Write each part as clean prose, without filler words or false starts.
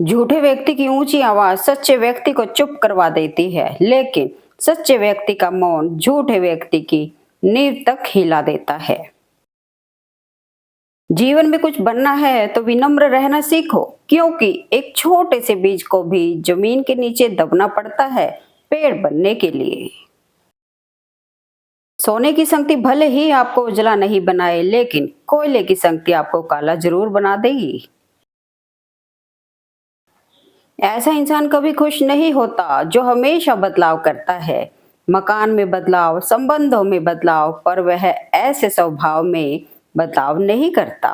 झूठे व्यक्ति की ऊंची आवाज सच्चे व्यक्ति को चुप करवा देती है, लेकिन सच्चे व्यक्ति का मौन झूठे व्यक्ति की नींव तक हिला देता है। जीवन में कुछ बनना है तो विनम्र रहना सीखो, क्योंकि एक छोटे से बीज को भी जमीन के नीचे दबना पड़ता है पेड़ बनने के लिए। सोने की संगति भले ही आपको उजला नहीं बनाए, लेकिन कोयले की संगति आपको काला जरूर बना देगी। ऐसा इंसान कभी खुश नहीं होता जो हमेशा बदलाव करता है। मकान में बदलाव, संबंधों में बदलाव, पर वह ऐसे स्वभाव में बदलाव नहीं करता।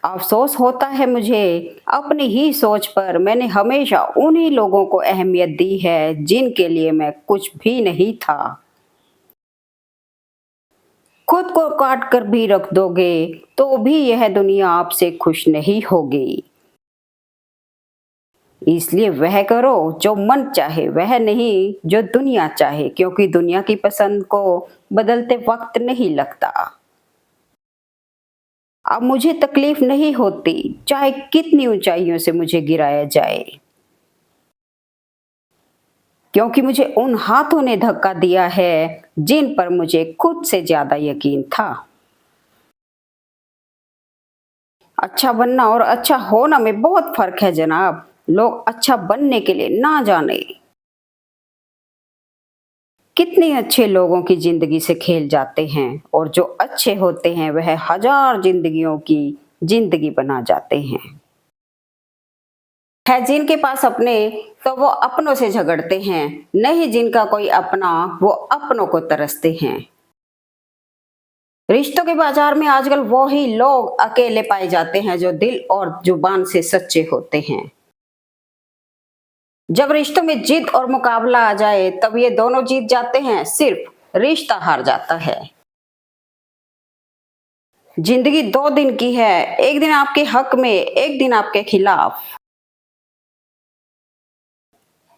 अफसोस होता है मुझे अपनी ही सोच पर। मैंने हमेशा उन्हीं लोगों को अहमियत दी है जिनके लिए मैं कुछ भी नहीं था। खुद को काट कर भी रख दोगे तो भी यह दुनिया आपसे खुश नहीं होगी। इसलिए वह करो जो मन चाहे, वह नहीं जो दुनिया चाहे, क्योंकि दुनिया की पसंद को बदलते वक्त नहीं लगता। अब मुझे तकलीफ नहीं होती चाहे कितनी ऊंचाइयों से मुझे गिराया जाए, क्योंकि मुझे उन हाथों ने धक्का दिया है जिन पर मुझे खुद से ज्यादा यकीन था। अच्छा बनना और अच्छा होना में बहुत फर्क है जनाब। लोग अच्छा बनने के लिए ना जाने कितने अच्छे लोगों की जिंदगी से खेल जाते हैं, और जो अच्छे होते हैं वह हजार जिंदगियों की जिंदगी बना जाते हैं। है जिनके पास अपने तो वो अपनों से झगड़ते हैं, नहीं जिनका कोई अपना वो अपनों को तरसते हैं। रिश्तों के बाजार में आजकल वो ही लोग अकेले पाए जाते हैं जो दिल और जुबान से सच्चे होते हैं। जब रिश्तों में जिद और मुकाबला आ जाए तब ये दोनों जीत जाते हैं, सिर्फ रिश्ता हार जाता है। जिंदगी 2 दिन की है, एक दिन आपके हक में, एक दिन आपके खिलाफ।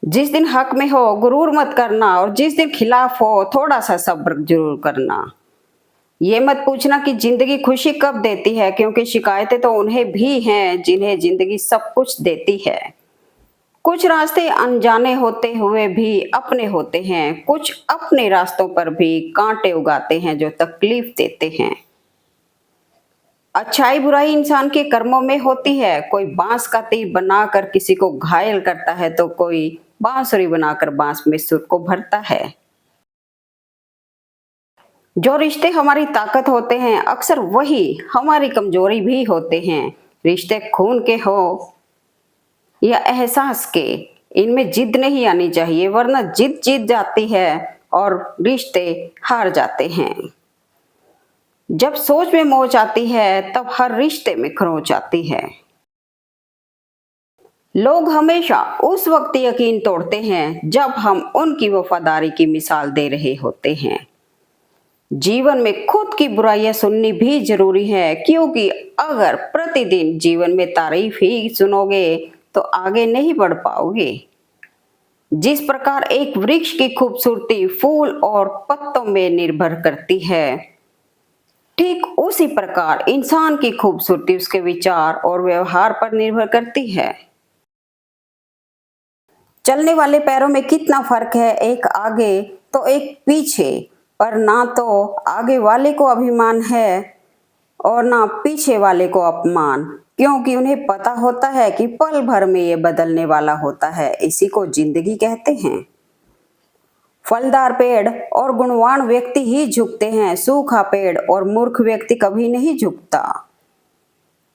जिस दिन हक में हो गुरूर मत करना, और जिस दिन खिलाफ हो थोड़ा सा सब्र जरूर करना। ये मत पूछना कि जिंदगी खुशी कब देती है, क्योंकि शिकायतें तो उन्हें भी हैं जिन्हें जिंदगी सब कुछ देती है। कुछ रास्ते अनजाने होते हुए भी अपने होते हैं, कुछ अपने रास्तों पर भी कांटे उगाते हैं जो तकलीफ देते हैं। अच्छाई बुराई इंसान के कर्मों में होती है। कोई बांस का तीर बनाकर किसी को घायल करता है तो कोई बांसुरी बनाकर बांस में सुर को भरता है। जो रिश्ते हमारी ताकत होते हैं अक्सर वही हमारी कमजोरी भी होते हैं। रिश्ते खून के हो या एहसास के, इनमें जिद नहीं आनी चाहिए, वरना जिद जीत जाती है और रिश्ते हार जाते हैं। जब सोच में मोच आती है तब हर रिश्ते में खरोंच आती है। लोग हमेशा उस वक्त यकीन तोड़ते हैं जब हम उनकी वफादारी की मिसाल दे रहे होते हैं। जीवन में खुद की बुराइयां सुननी भी जरूरी है, क्योंकि अगर प्रतिदिन जीवन में तारीफ ही सुनोगे तो आगे नहीं बढ़ पाओगे। जिस प्रकार एक वृक्ष की खूबसूरती फूल और पत्तों में निर्भर करती है, ठीक उसी प्रकार इंसान की खूबसूरती उसके विचार और व्यवहार पर निर्भर करती है। चलने वाले पैरों में कितना फर्क है, एक आगे तो एक पीछे, पर ना तो आगे वाले को अभिमान है और ना पीछे वाले को अपमान, क्योंकि उन्हें पता होता है कि पल भर में ये बदलने वाला होता है। इसी को जिंदगी कहते हैं। फलदार पेड़ और गुणवान व्यक्ति ही झुकते हैं, सूखा पेड़ और मूर्ख व्यक्ति कभी नहीं झुकता।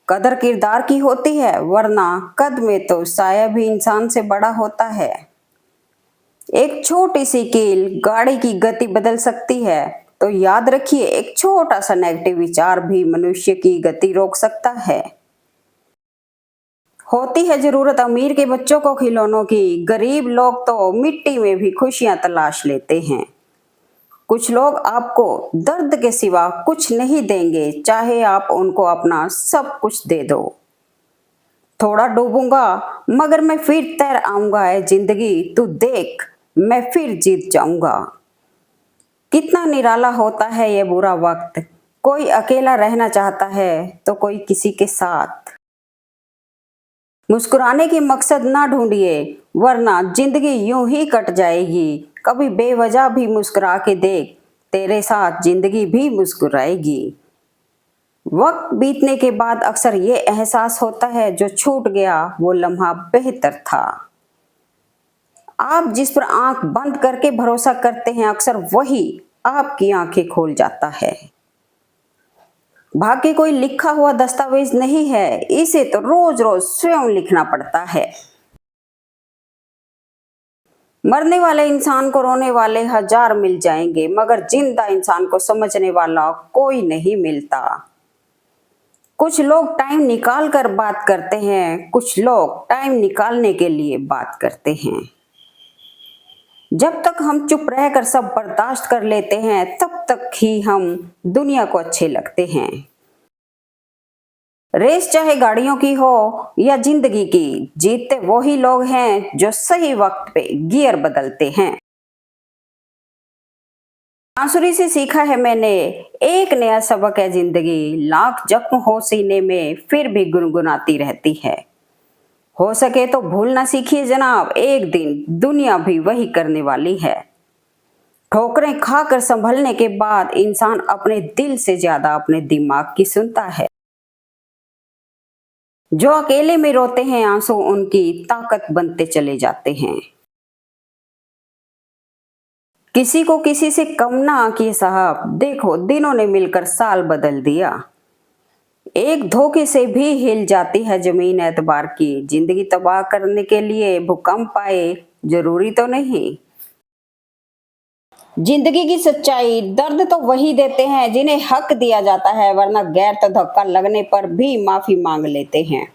कदर किरदार की होती है, वरना कद में तो साया भी इंसान से बड़ा होता है। एक छोटी सी कील गाड़ी की गति बदल सकती है, तो याद रखिए एक छोटा सा नेगेटिव विचार भी मनुष्य की गति रोक सकता है। होती है जरूरत अमीर के बच्चों को खिलौनों की, गरीब लोग तो मिट्टी में भी खुशियां तलाश लेते हैं। कुछ लोग आपको दर्द के सिवा कुछ नहीं देंगे, चाहे आप उनको अपना सब कुछ दे दो। थोड़ा डूबूंगा मगर मैं फिर तैर आऊंगा, है जिंदगी तू देख मैं फिर जीत जाऊंगा। कितना निराला होता है ये बुरा वक्त, कोई अकेला रहना चाहता है तो कोई किसी के साथ। मुस्कुराने की मकसद ना ढूंढिए, वरना जिंदगी यूं ही कट जाएगी। कभी बेवजह भी मुस्कुरा के देख, तेरे साथ जिंदगी भी मुस्कुराएगी। वक्त बीतने के बाद अक्सर ये एहसास होता है जो छूट गया वो लम्हा बेहतर था। आप जिस पर आंख बंद करके भरोसा करते हैं अक्सर वही आपकी आंखें खोल जाता है। भाग्य कोई लिखा हुआ दस्तावेज नहीं है, इसे तो रोज रोज स्वयं लिखना पड़ता है। मरने वाले इंसान को रोने वाले हजार मिल जाएंगे, मगर जिंदा इंसान को समझने वाला कोई नहीं मिलता। कुछ लोग टाइम निकाल कर बात करते हैं, कुछ लोग टाइम निकालने के लिए बात करते हैं। जब तक हम चुप रहकर सब बर्दाश्त कर लेते हैं तब तक ही हम दुनिया को अच्छे लगते हैं। रेस चाहे गाड़ियों की हो या जिंदगी की, जीतते वही लोग हैं जो सही वक्त पे गियर बदलते हैं। बांसुरी से सीखा है मैंने एक नया सबक है जिंदगी, लाख जख्म हो सीने में फिर भी गुनगुनाती रहती है। हो सके तो भूलना सीखिए जनाब, एक दिन दुनिया भी वही करने वाली है। ठोकरें खाकर संभलने के बाद इंसान अपने दिल से ज्यादा अपने दिमाग की सुनता है। जो अकेले में रोते हैं आंसू उनकी ताकत बनते चले जाते हैं। किसी को किसी से कम ना आंकिए साहब, देखो दिनों ने मिलकर साल बदल दिया। एक धोखे से भी हिल जाती है जमीन एतबार की, जिंदगी तबाह करने के लिए भूकंप आए जरूरी तो नहीं। जिंदगी की सच्चाई दर्द तो वही देते हैं जिन्हें हक दिया जाता है, वरना गैर तो धक्का लगने पर भी माफी मांग लेते हैं।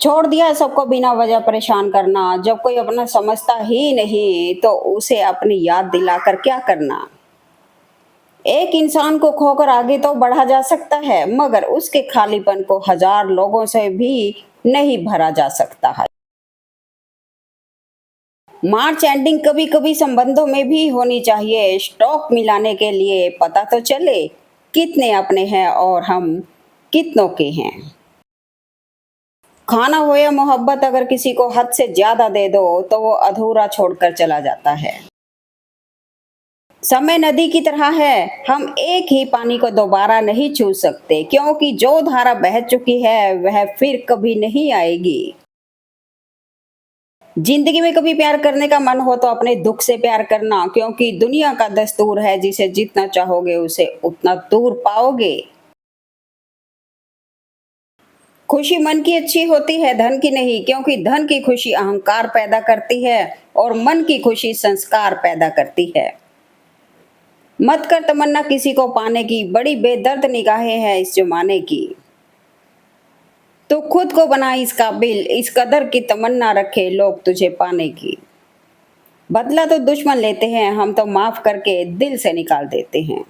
छोड़ दिया है सबको बिना वजह परेशान करना, जब कोई अपना समझता ही नहीं तो उसे अपनी याद दिलाकर क्या करना। एक इंसान को खोकर आगे तो बढ़ा जा सकता है, मगर उसके खालीपन को हजार लोगों से भी नहीं भरा जा सकता है। मार्च एंडिंग कभी कभी संबंधों में भी होनी चाहिए, स्टॉक मिलाने के लिए पता तो चले कितने अपने हैं और हम कितनों के हैं। खाना हो या मोहब्बत, अगर किसी को हद से ज्यादा दे दो तो वो अधूरा छोड़कर चला जाता है। समय नदी की तरह है, हम एक ही पानी को दोबारा नहीं छू सकते, क्योंकि जो धारा बह चुकी है वह फिर कभी नहीं आएगी। जिंदगी में कभी प्यार करने का मन हो तो अपने दुख से प्यार करना, क्योंकि दुनिया का दस्तूर है जिसे जितना चाहोगे उसे उतना दूर पाओगे। खुशी मन की अच्छी होती है, धन की नहीं, क्योंकि धन की खुशी अहंकार पैदा करती है और मन की खुशी संस्कार पैदा करती है। मत कर तमन्ना किसी को पाने की, बड़ी बेदर्द निगाहें हैं इस जमाने की। तो खुद को बना इस काबिल, इस कदर की तमन्ना रखे लोग तुझे पाने की। बदला तो दुश्मन लेते हैं, हम तो माफ करके दिल से निकाल देते हैं।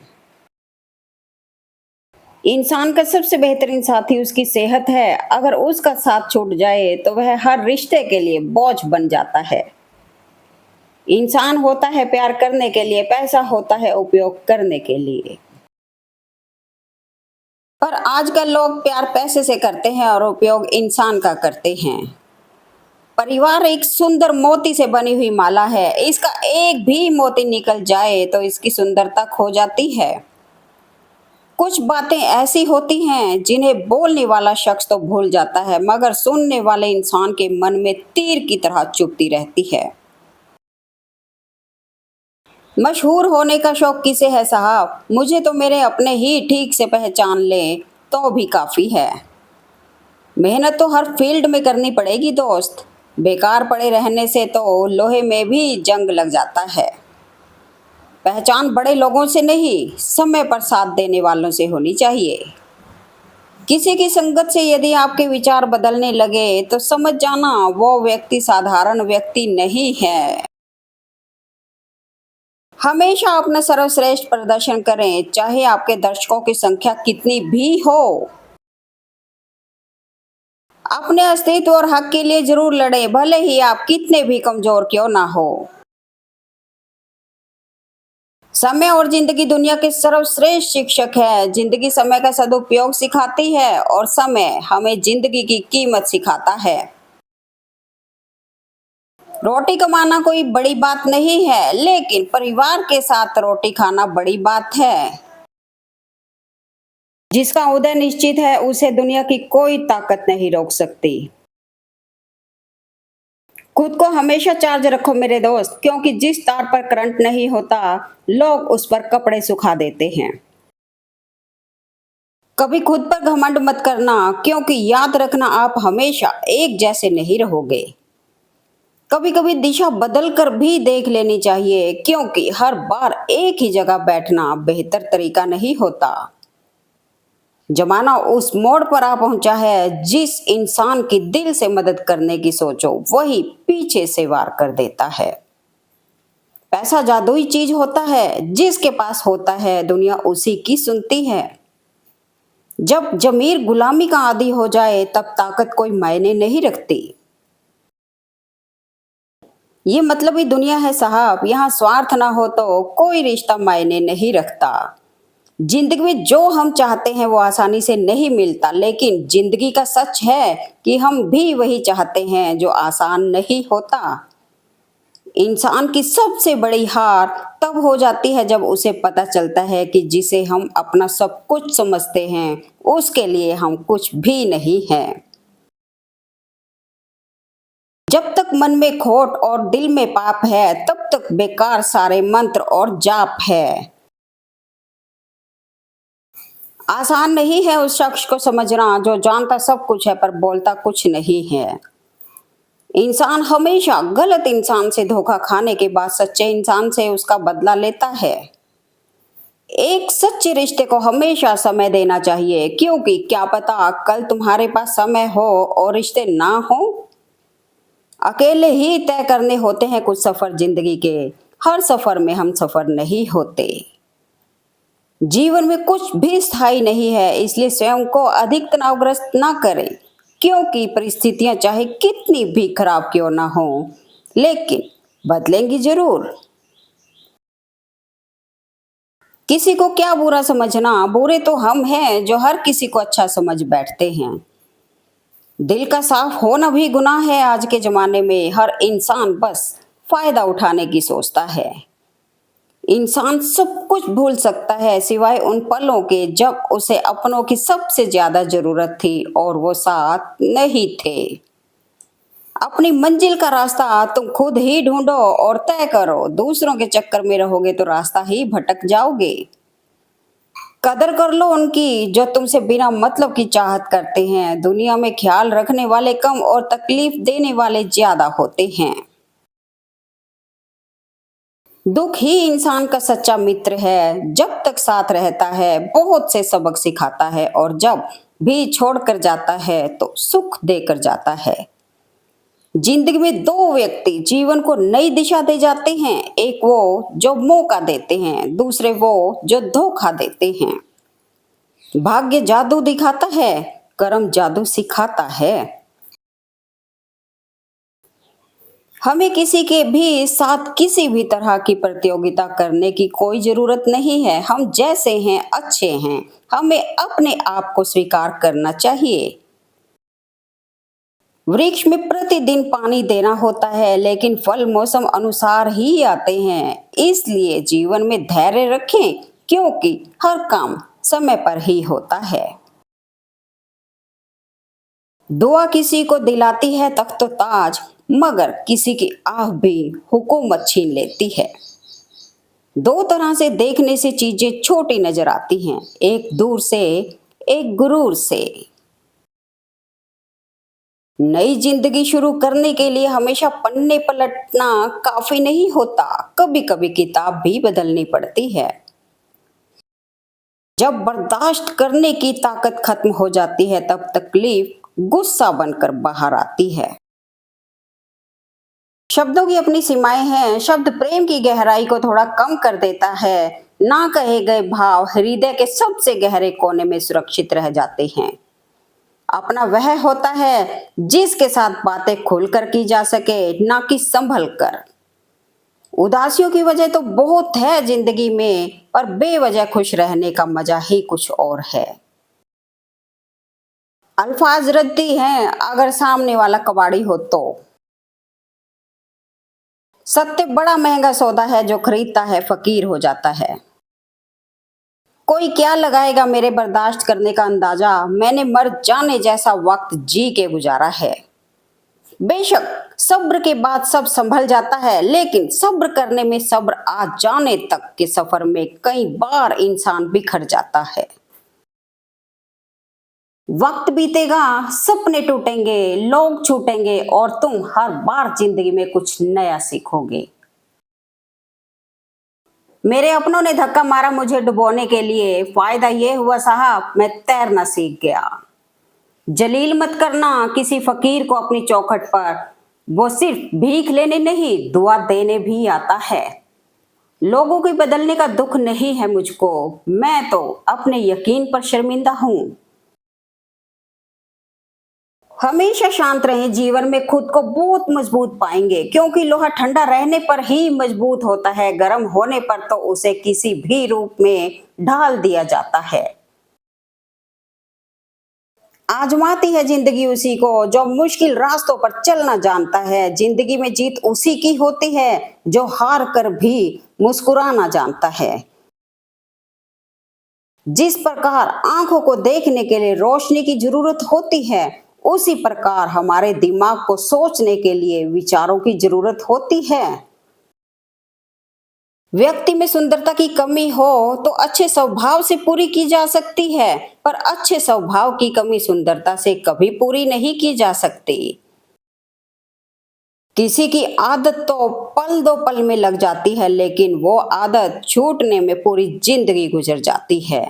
इंसान का सबसे बेहतरीन साथी उसकी सेहत है, अगर उसका साथ छूट जाए तो वह हर रिश्ते के लिए बोझ बन जाता है। इंसान होता है प्यार करने के लिए, पैसा होता है उपयोग करने के लिए। पर आजकल लोग प्यार पैसे से करते हैं और उपयोग इंसान का करते हैं। परिवार एक सुंदर मोती से बनी हुई माला है, इसका एक भी मोती निकल जाए तो इसकी सुंदरता खो जाती है। कुछ बातें ऐसी होती हैं जिन्हें बोलने वाला शख्स तो भूल जाता है, मगर सुनने वाले इंसान के मन में तीर की तरह चुभती रहती है। मशहूर होने का शौक किसे है साहब, मुझे तो मेरे अपने ही ठीक से पहचान लें तो भी काफी है। मेहनत तो हर फील्ड में करनी पड़ेगी दोस्त, बेकार पड़े रहने से तो लोहे में भी जंग लग जाता है। पहचान बड़े लोगों से नहीं, समय पर साथ देने वालों से होनी चाहिए। किसी की संगत से यदि आपके विचार बदलने लगे तो समझ जाना वो व्यक्ति साधारण व्यक्ति नहीं है। हमेशा अपना सर्वश्रेष्ठ प्रदर्शन करें, चाहे आपके दर्शकों की संख्या कितनी भी हो। अपने अस्तित्व और हक के लिए जरूर लड़ें, भले ही आप कितने भी कमजोर क्यों ना हो। समय और जिंदगी दुनिया के सर्वश्रेष्ठ शिक्षक है। जिंदगी समय का सदुपयोग सिखाती है और समय हमें जिंदगी की कीमत सिखाता है। रोटी कमाना कोई बड़ी बात नहीं है, लेकिन परिवार के साथ रोटी खाना बड़ी बात है। जिसका उदय निश्चित है उसे दुनिया की कोई ताकत नहीं रोक सकती। खुद को हमेशा चार्ज रखो मेरे दोस्त, क्योंकि जिस तार पर करंट नहीं होता लोग उस पर कपड़े सुखा देते हैं। कभी खुद पर घमंड मत करना, क्योंकि याद रखना आप हमेशा एक जैसे नहीं रहोगे। कभी कभी दिशा बदल कर भी देख लेनी चाहिए, क्योंकि हर बार एक ही जगह बैठना बेहतर तरीका नहीं होता। जमाना उस मोड़ पर आ पहुंचा है, जिस इंसान की दिल से मदद करने की सोचो वही पीछे से वार कर देता है। पैसा जादुई चीज होता है, जिसके पास होता है दुनिया उसी की सुनती है। जब जमीर गुलामी का आदी हो जाए तब ताकत कोई मायने नहीं रखती। ये मतलब ही दुनिया है साहब, यहाँ स्वार्थ ना हो तो कोई रिश्ता मायने नहीं रखता। जिंदगी में जो हम चाहते हैं वो आसानी से नहीं मिलता, लेकिन जिंदगी का सच है कि हम भी वही चाहते हैं जो आसान नहीं होता। इंसान की सबसे बड़ी हार तब हो जाती है जब उसे पता चलता है कि जिसे हम अपना सब कुछ समझते हैं उसके लिए हम कुछ भी नहीं हैं। जब तक मन में खोट और दिल में पाप है तब तक बेकार सारे मंत्र और जाप है। आसान नहीं है उस शख्स को समझना जो जानता सब कुछ है पर बोलता कुछ नहीं है। इंसान हमेशा गलत इंसान से धोखा खाने के बाद सच्चे इंसान से उसका बदला लेता है। एक सच्चे रिश्ते को हमेशा समय देना चाहिए, क्योंकि क्या पता कल तुम्हारे पास समय हो और रिश्ते ना हो। अकेले ही तय करने होते हैं कुछ सफर जिंदगी के, हर सफर में हम सफर नहीं होते। जीवन में कुछ भी स्थायी नहीं है, इसलिए स्वयं को अधिक तनावग्रस्त ना करें, क्योंकि परिस्थितियां चाहे कितनी भी खराब क्यों ना हो लेकिन बदलेंगी जरूर। किसी को क्या बुरा समझना, बुरे तो हम हैं जो हर किसी को अच्छा समझ बैठते हैं। दिल का साफ होना भी गुनाह है आज के जमाने में। हर इंसान बस फायदा उठाने की सोचता है। इंसान सब कुछ भूल सकता है सिवाय उन पलों के जब उसे अपनों की सबसे ज्यादा जरूरत थी और वो साथ नहीं थे। अपनी मंजिल का रास्ता तुम खुद ही ढूंढो और तय करो। दूसरों के चक्कर में रहोगे तो रास्ता ही भटक जाओगे। कदर कर लो उनकी जो तुमसे बिना मतलब की चाहत करते हैं। दुनिया में ख्याल रखने वाले कम और तकलीफ देने वाले ज्यादा होते हैं। दुख ही इंसान का सच्चा मित्र है। जब तक साथ रहता है बहुत से सबक सिखाता है और जब भी छोड़कर जाता है तो सुख देकर जाता है। जिंदगी में दो व्यक्ति जीवन को नई दिशा दे जाते हैं, एक वो जो मौका देते हैं, दूसरे वो जो धोखा देते हैं। भाग्य जादू दिखाता है, कर्म जादू सिखाता है। हमें किसी के भी साथ किसी भी तरह की प्रतियोगिता करने की कोई जरूरत नहीं है। हम जैसे हैं अच्छे हैं। हमें अपने आप को स्वीकार करना चाहिए। वृक्ष में प्रतिदिन पानी देना होता है, लेकिन फल मौसम अनुसार ही आते हैं। इसलिए जीवन में धैर्य रखें, क्योंकि हर काम समय पर ही होता है। दुआ किसी को दिलाती है तख्त ताज, मगर किसी की आह भी हुकूमत छीन लेती है। दो तरह से देखने से चीजें छोटी नजर आती हैं, एक दूर से, एक गुरूर से। नई जिंदगी शुरू करने के लिए हमेशा पन्ने पलटना काफी नहीं होता, कभी कभी किताब भी बदलनी पड़ती है। जब बर्दाश्त करने की ताकत खत्म हो जाती है तब तकलीफ गुस्सा बनकर बाहर आती है। शब्दों की अपनी सीमाएं हैं। शब्द प्रेम की गहराई को थोड़ा कम कर देता है। ना कहे गए भाव हृदय के सबसे गहरे कोने में सुरक्षित रह जाते हैं। अपना वह होता है जिसके साथ बातें खुलकर की जा सके, ना कि संभल कर। उदासियों की वजह तो बहुत है जिंदगी में, पर बेवजह खुश रहने का मजा ही कुछ और है। अल्फाज रद्दी हैं अगर सामने वाला कबाड़ी हो तो। सत्य बड़ा महंगा सौदा है, जो खरीदता है फकीर हो जाता है। कोई क्या लगाएगा मेरे बर्दाश्त करने का अंदाजा, मैंने मर जाने जैसा वक्त जी के गुजारा है। बेशक सब्र के बाद सब संभल जाता है, लेकिन सब्र करने में सब्र आ जाने तक के सफर में कई बार इंसान बिखर जाता है। वक्त बीतेगा, सपने टूटेंगे, लोग छूटेंगे और तुम हर बार जिंदगी में कुछ नया सीखोगे। मेरे अपनों ने धक्का मारा मुझे डुबोने के लिए, फायदा ये हुआ साहब मैं तैरना सीख गया। जलील मत करना किसी फकीर को अपनी चौखट पर, वो सिर्फ भीख लेने नहीं दुआ देने भी आता है। लोगों के बदलने का दुख नहीं है मुझको, मैं तो अपने यकीन पर शर्मिंदा हूं। हमेशा शांत रहें, जीवन में खुद को बहुत मजबूत पाएंगे, क्योंकि लोहा ठंडा रहने पर ही मजबूत होता है, गर्म होने पर तो उसे किसी भी रूप में ढाल दिया जाता है। आजमाती है जिंदगी उसी को जो मुश्किल रास्तों पर चलना जानता है। जिंदगी में जीत उसी की होती है जो हार कर भी मुस्कुराना जानता है। जिस प्रकार आंखों को देखने के लिए रोशनी की जरूरत होती है, उसी प्रकार हमारे दिमाग को सोचने के लिए विचारों की जरूरत होती है। व्यक्ति में सुंदरता की कमी हो तो अच्छे स्वभाव से पूरी की जा सकती है, पर अच्छे स्वभाव की कमी सुंदरता से कभी पूरी नहीं की जा सकती। किसी की आदत तो पल दो पल में लग जाती है, लेकिन वो आदत छूटने में पूरी जिंदगी गुजर जाती है।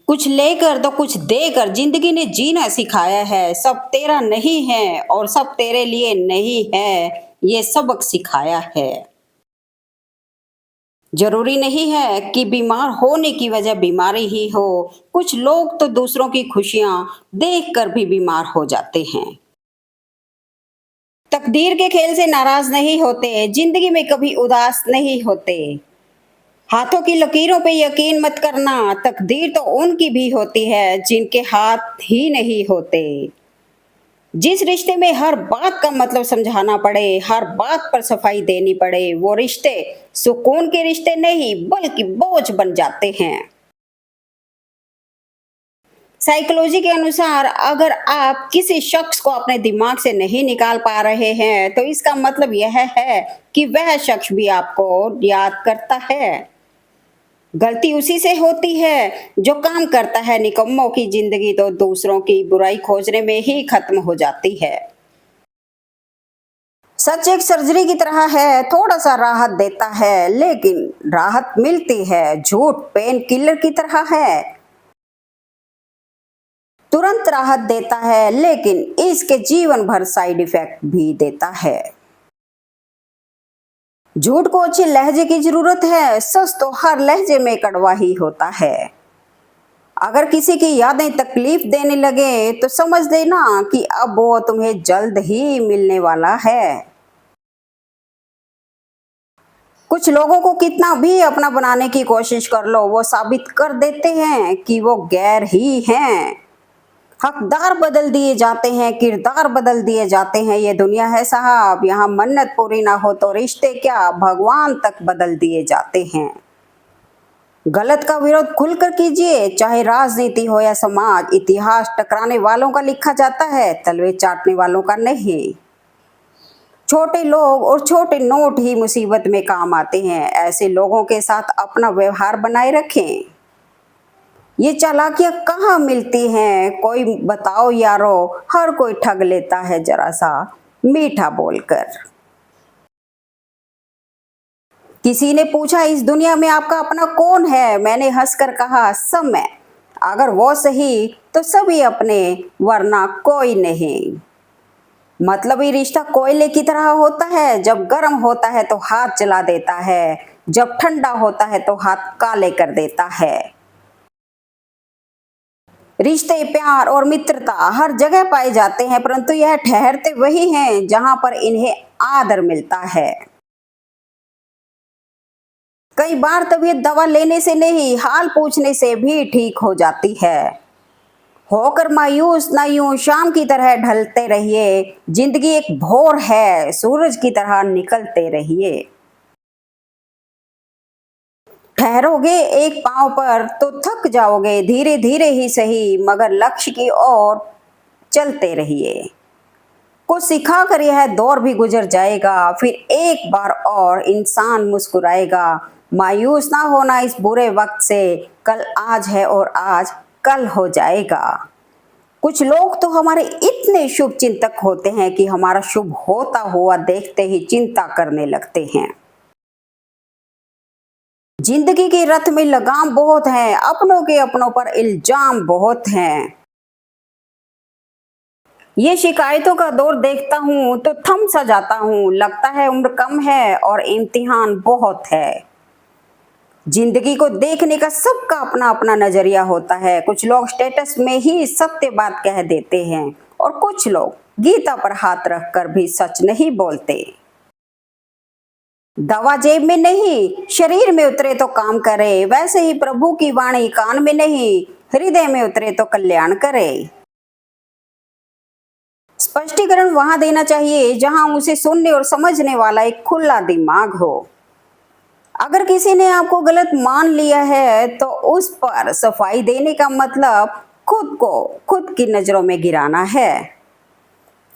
कुछ लेकर तो कुछ देकर जिंदगी ने जीना सिखाया है। सब तेरा नहीं है और सब तेरे लिए नहीं है, ये सबक सिखाया है। जरूरी नहीं है कि बीमार होने की वजह बीमारी ही हो, कुछ लोग तो दूसरों की खुशियां देखकर भी बीमार हो जाते हैं। तकदीर के खेल से नाराज नहीं होते, जिंदगी में कभी उदास नहीं होते। हाथों की लकीरों पे यकीन मत करना, तकदीर तो उनकी भी होती है जिनके हाथ ही नहीं होते। जिस रिश्ते में हर बात का मतलब समझाना पड़े, हर बात पर सफाई देनी पड़े, वो रिश्ते सुकून के रिश्ते नहीं बल्कि बोझ बन जाते हैं। साइकोलॉजी के अनुसार अगर आप किसी शख्स को अपने दिमाग से नहीं निकाल पा रहे हैं, तो इसका मतलब यह है कि वह शख्स भी आपको याद करता है। गलती उसी से होती है जो काम करता है। निकम्मों की जिंदगी तो दूसरों की बुराई खोजने में ही खत्म हो जाती है। सच एक सर्जरी की तरह है, थोड़ा सा राहत देता है लेकिन राहत मिलती है। झूठ पेन किलर की तरह है, तुरंत राहत देता है लेकिन इसके जीवन भर साइड इफेक्ट भी देता है। झूठ को अच्छे लहजे की जरूरत है, सच तो हर लहजे में कड़वा ही होता है। अगर किसी की यादें तकलीफ देने लगे तो समझ लेना कि अब वो तुम्हें जल्द ही मिलने वाला है। कुछ लोगों को कितना भी अपना बनाने की कोशिश कर लो, वो साबित कर देते हैं कि वो गैर ही हैं। हकदार बदल दिए जाते हैं, किरदार बदल दिए जाते हैं। ये दुनिया है साहब, यहाँ मन्नत पूरी ना हो तो रिश्ते क्या भगवान तक बदल दिए जाते हैं। गलत का विरोध खुलकर कीजिए, चाहे राजनीति हो या समाज। इतिहास टकराने वालों का लिखा जाता है, तलवे चाटने वालों का नहीं। छोटे लोग और छोटे नोट ही मुसीबत में काम आते हैं, ऐसे लोगों के साथ अपना व्यवहार बनाए रखें। ये चालाकियां कहाँ मिलती हैं, कोई बताओ यारो। हर कोई ठग लेता है जरा सा मीठा बोलकर। किसी ने पूछा इस दुनिया में आपका अपना कौन है, मैंने हंसकर कहा समय। अगर वो सही तो सभी अपने, वरना कोई नहीं। मतलबी रिश्ता कोयले की तरह होता है, जब गर्म होता है तो हाथ जला देता है, जब ठंडा होता है तो हाथ काले कर देता है। रिश्ते प्यार और मित्रता हर जगह पाए जाते हैं, परंतु यह ठहरते वही हैं जहां पर इन्हें आदर मिलता है। कई बार तबीयत दवा लेने से नहीं, हाल पूछने से भी ठीक हो जाती है। होकर मायूस न यूं शाम की तरह ढलते रहिए, जिंदगी एक भोर है, सूरज की तरह निकलते रहिए। ठहरोगे एक पांव पर तो थक जाओगे, धीरे धीरे ही सही मगर लक्ष्य की ओर चलते रहिए। कुछ सिखा कर यह दौर भी गुजर जाएगा, फिर एक बार और इंसान मुस्कुराएगा। मायूस ना होना इस बुरे वक्त से, कल आज है और आज कल हो जाएगा। कुछ लोग तो हमारे इतने शुभ चिंतक होते हैं कि हमारा शुभ होता हुआ देखते ही चिंता करने लगते हैं। जिंदगी के रथ में लगाम बहुत है, अपनों के अपनों पर इल्जाम बहुत हैं। ये शिकायतों का दौर देखता हूँ तो थम सा जाता हूँ, लगता है उम्र कम है और इम्तिहान बहुत है। जिंदगी को देखने का सबका अपना अपना नजरिया होता है। कुछ लोग स्टेटस में ही सत्य बात कह देते हैं और कुछ लोग गीता पर हाथ रखकर भी सच नहीं बोलते। दवा जेब में नहीं, शरीर में उतरे तो काम करे, वैसे ही प्रभु की वाणी कान में नहीं, हृदय में उतरे तो कल्याण करे। स्पष्टीकरण वहां देना चाहिए जहां उसे सुनने और समझने वाला एक खुला दिमाग हो। अगर किसी ने आपको गलत मान लिया है तो उस पर सफाई देने का मतलब खुद को खुद की नजरों में गिराना है।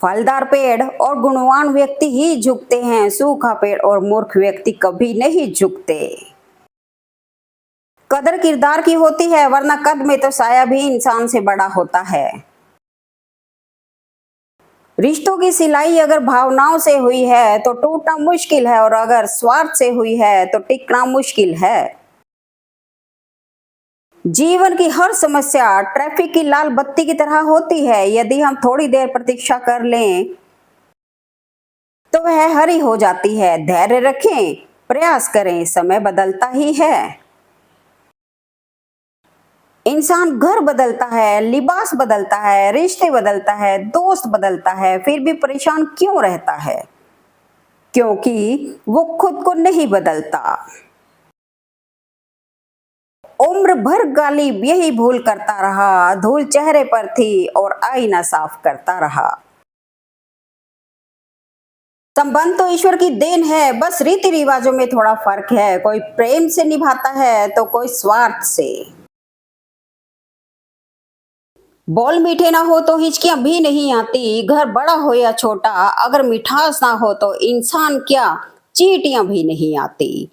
फलदार पेड़ और गुणवान व्यक्ति ही झुकते हैं, सूखा पेड़ और मूर्ख व्यक्ति कभी नहीं झुकते। कदर किरदार की होती है, वरना कद में तो साया भी इंसान से बड़ा होता है। रिश्तों की सिलाई अगर भावनाओं से हुई है तो टूटना मुश्किल है, और अगर स्वार्थ से हुई है तो टिकना मुश्किल है। जीवन की हर समस्या ट्रैफिक की लाल बत्ती की तरह होती है। यदि हम थोड़ी देर प्रतीक्षा कर लें तो वह हरी हो जाती है। धैर्य रखें, प्रयास करें, समय बदलता ही है। इंसान घर बदलता है, लिबास बदलता है, रिश्ते बदलता है, दोस्त बदलता है, फिर भी परेशान क्यों रहता है? क्योंकि वो खुद को नहीं बदलता। उम्र भर गालिब यही भूल करता रहा, धूल चेहरे पर थी और आईना साफ करता रहा। संबंध तो ईश्वर की देन है, बस रीति रिवाजों में थोड़ा फर्क है। कोई प्रेम से निभाता है तो कोई स्वार्थ से। बोल मीठे ना हो तो हिचकियां भी नहीं आती, घर बड़ा हो या छोटा, अगर मिठास ना हो तो इंसान क्या, चींटियां भी नहीं आती।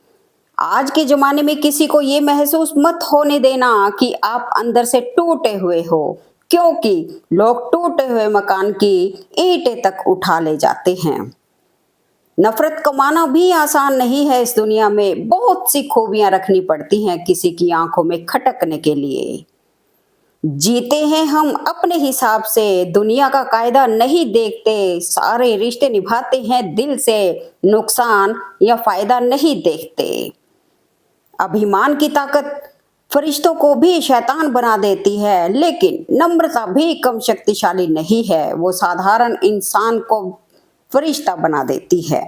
आज के जमाने में किसी को ये महसूस मत होने देना कि आप अंदर से टूटे हुए हो, क्योंकि लोग टूटे हुए मकान की ईंटें तक उठा ले जाते हैं। नफरत कमाना भी आसान नहीं है। इस दुनिया में बहुत सी खूबियां रखनी पड़ती हैं किसी की आंखों में खटकने के लिए। जीते हैं हम अपने हिसाब से, दुनिया का कायदा नहीं देखते, सारे रिश्ते निभाते हैं दिल से, नुकसान या फायदा नहीं देखते। अभिमान की ताकत फरिश्तों को भी शैतान बना देती है, लेकिन नम्रता भी कम शक्तिशाली नहीं है, वो साधारण इंसान को फरिश्ता बना देती है।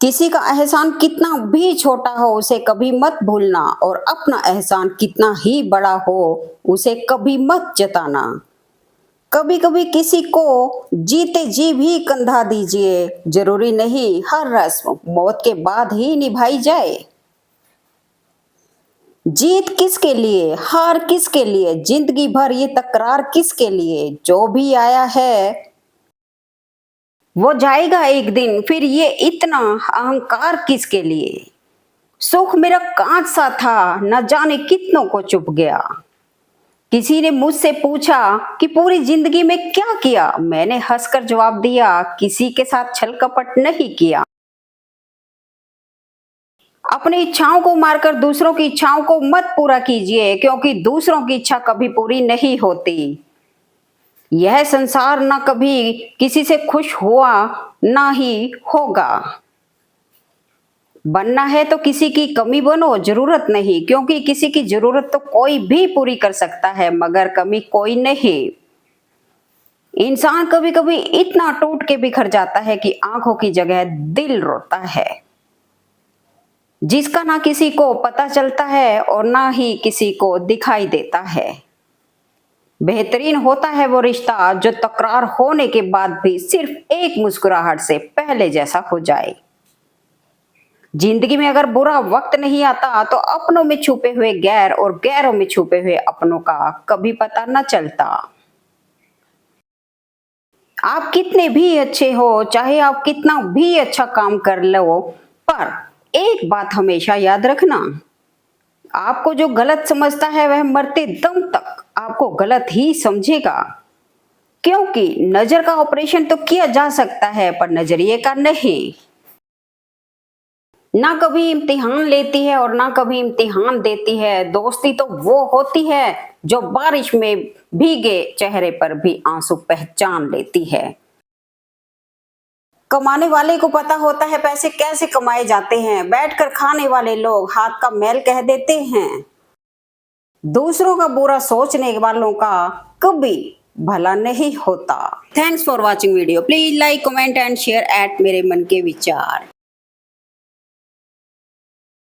किसी का एहसान कितना भी छोटा हो उसे कभी मत भूलना, और अपना एहसान कितना ही बड़ा हो उसे कभी मत जताना। कभी कभी किसी को जीते जी भी कंधा दीजिए, जरूरी नहीं हर रस्म मौत के बाद ही निभाई जाए। जीत किसके लिए, हार किसके लिए, जिंदगी भर ये तकरार किसके लिए? जो भी आया है वो जाएगा एक दिन, फिर ये इतना अहंकार किसके लिए? सुख मेरा कांच सा था, न जाने कितनों को चुप गया। किसी ने मुझसे पूछा कि पूरी जिंदगी में क्या किया? मैंने हंसकर जवाब दिया, किसी के साथ छल कपट नहीं किया। अपनी इच्छाओं को मारकर दूसरों की इच्छाओं को मत पूरा कीजिए, क्योंकि दूसरों की इच्छा कभी पूरी नहीं होती। यह संसार ना कभी किसी से खुश हुआ ना ही होगा। बनना है तो किसी की कमी बनो, जरूरत नहीं, क्योंकि किसी की जरूरत तो कोई भी पूरी कर सकता है, मगर कमी कोई नहीं। इंसान कभी कभी इतना टूट के बिखर जाता है कि आंखों की जगह दिल रोता है, जिसका ना किसी को पता चलता है और ना ही किसी को दिखाई देता है। बेहतरीन होता है वो रिश्ता जो तकरार होने के बाद भी सिर्फ एक मुस्कुराहट से पहले जैसा हो जाए। जिंदगी में अगर बुरा वक्त नहीं आता तो अपनों में छुपे हुए गैर और गैरों में छुपे हुए अपनों का कभी पता न चलता। आप कितने भी अच्छे हो, चाहे आप कितना भी अच्छा काम कर लो, पर एक बात हमेशा याद रखना, आपको जो गलत समझता है वह मरते दम तक आपको गलत ही समझेगा। क्योंकि नजर का ऑपरेशन तो किया जा सकता है पर नजरिए का नहीं। ना कभी इम्तिहान लेती है और ना कभी इम्तिहान देती है। दोस्ती तो वो होती है जो बारिश में भीगे चेहरे पर भी आंसू पहचान लेती है। कमाने वाले को पता होता है पैसे कैसे कमाए जाते हैं, बैठकर खाने वाले लोग हाथ का मैल कह देते हैं। दूसरों का बुरा सोचने वालों का कभी भला नहीं होता। Thanks for watching video. Please like, comment and share eight मेरे मन के विचार।